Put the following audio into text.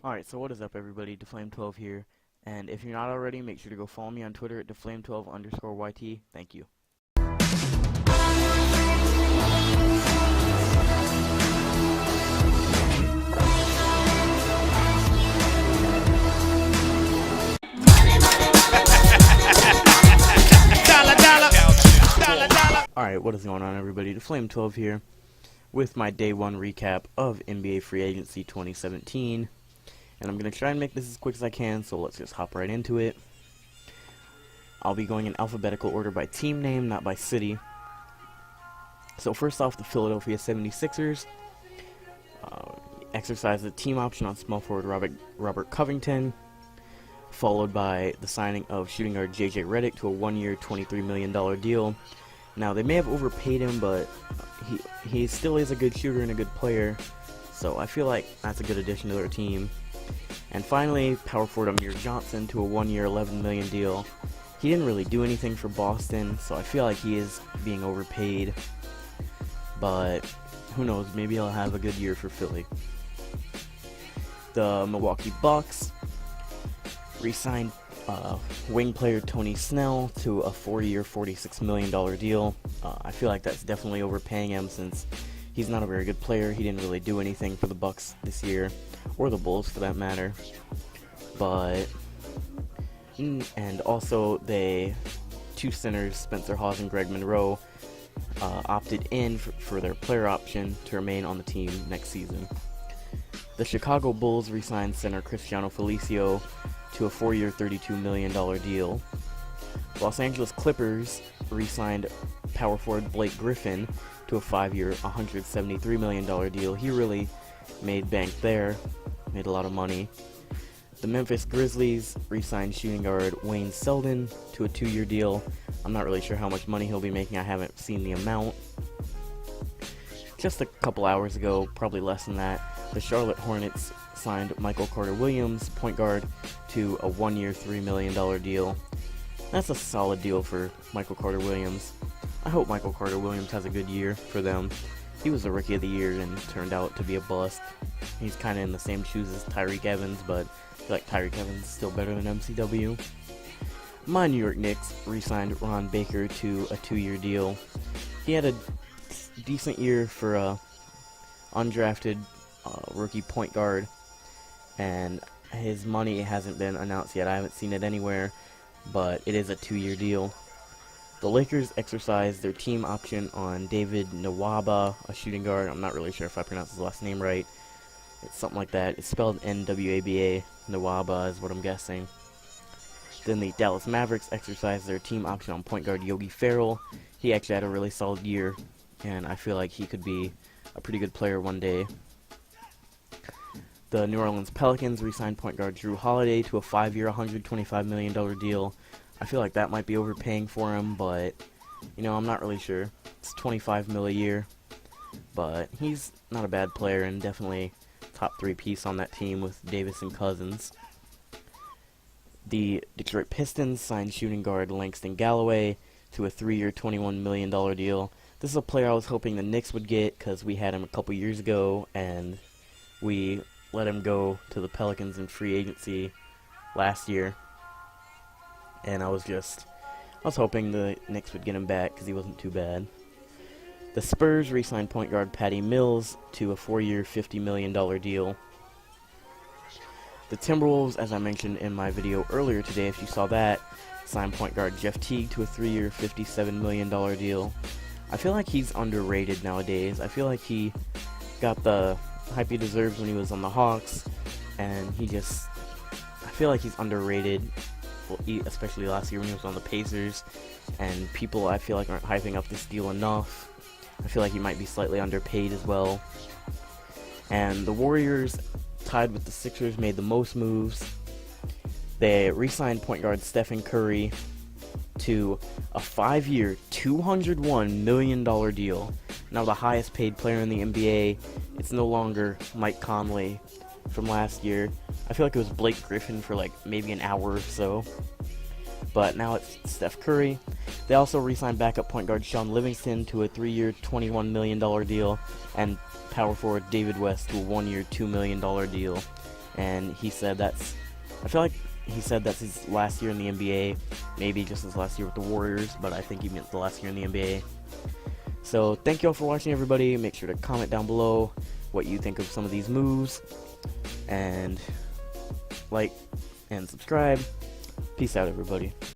Alright, so what is up everybody, DeFlame12 here, and if you're not already, make sure to go follow me on Twitter at DeFlame12_YT. Thank you. Alright, what is going on everybody, DeFlame12 here, with my Day 1 recap of NBA Free Agency 2017. And I'm going to try and make this as quick as I can, so let's just hop right into it. I'll be going in alphabetical order by team name, not by city. So first off, the Philadelphia 76ers exercised the team option on small forward Robert Covington, followed by the signing of shooting guard JJ Redick to a 1-year, $23 million deal. Now, they may have overpaid him, but he still is a good shooter and a good player, so I feel like that's a good addition to their team. And finally, power forward Amir Johnson to a 1-year, $11 million deal. He didn't really do anything for Boston, so I feel like he is being overpaid. But who knows, maybe he'll have a good year for Philly. The Milwaukee Bucks re-signed wing player Tony Snell to a 4-year, $46 million deal. I feel like that's definitely overpaying him since he's not a very good player. He didn't really do anything for the Bucks this year, or the Bulls for that matter. But and also two centers, Spencer Hawes and Greg Monroe, opted in for their player option to remain on the team next season. The Chicago Bulls re-signed center Cristiano Felicio to a 4-year, $32 million deal. Los Angeles Clippers re-signed power forward Blake Griffin to a 5-year, $173 million deal. He really made bank there, made a lot of money. The Memphis Grizzlies re-signed shooting guard Wayne Selden to a 2-year deal. I'm not really sure how much money he'll be making, I haven't seen the amount. Just a couple hours ago, probably less than that, the Charlotte Hornets signed Michael Carter-Williams, point guard, to a 1-year, $3 million deal. That's a solid deal for Michael Carter-Williams. I hope Michael Carter-Williams has a good year for them. He was the Rookie of the Year and turned out to be a bust. He's kind of in the same shoes as Tyreke Evans, but I feel like Tyreke Evans is still better than MCW. My New York Knicks re-signed Ron Baker to a 2-year deal. He had a decent year for a undrafted rookie point guard, and his money hasn't been announced yet. I haven't seen it anywhere, but it is a 2-year deal. The Lakers exercised their team option on David Nwaba, a shooting guard. I'm not really sure if I pronounced his last name right. It's something like that. It's spelled N-W-A-B-A. Nwaba is what I'm guessing. Then the Dallas Mavericks exercised their team option on point guard Yogi Ferrell. He actually had a really solid year, and I feel like he could be a pretty good player one day. The New Orleans Pelicans re-signed point guard Drew Holiday to a 5-year, $125 million deal. I feel like that might be overpaying for him, but, you know, I'm not really sure. It's $25 million a year, but he's not a bad player and definitely top 3 piece on that team with Davis and Cousins. The Detroit Pistons signed shooting guard Langston Galloway to a 3-year, $21 million deal. This is a player I was hoping the Knicks would get because we had him a couple years ago, and we let him go to the Pelicans in free agency last year. And I was hoping the Knicks would get him back because he wasn't too bad. The Spurs re-signed point guard Patty Mills to a 4-year, $50 million deal. The Timberwolves, as I mentioned in my video earlier today, if you saw that, signed point guard Jeff Teague to a 3-year, $57 million deal. I feel like he's underrated nowadays. I feel like he got the hype he deserves when he was on the Hawks, and I feel like he's underrated, especially last year when he was on the Pacers, and people I feel like aren't hyping up this deal enough. I feel like he might be slightly underpaid as well. And the Warriors, tied with the Sixers, made the most moves. They re-signed point guard Stephen Curry to a 5-year, $201 million deal. Now the highest paid player in the NBA, it's no longer Mike Conley from last year. I feel like it was Blake Griffin for like maybe an hour or so. But now it's Steph Curry. They also re-signed backup point guard Sean Livingston to a 3-year, $21 million deal, and power forward David West to a 1-year, $2 million deal. and he said I feel like he said that's his last year in the NBA, maybe just his last year with the Warriors, but I think he meant the last year in the NBA. So thank you all for watching, everybody. Make sure to comment down below what you think of some of these moves, and like and subscribe. Peace out, everybody.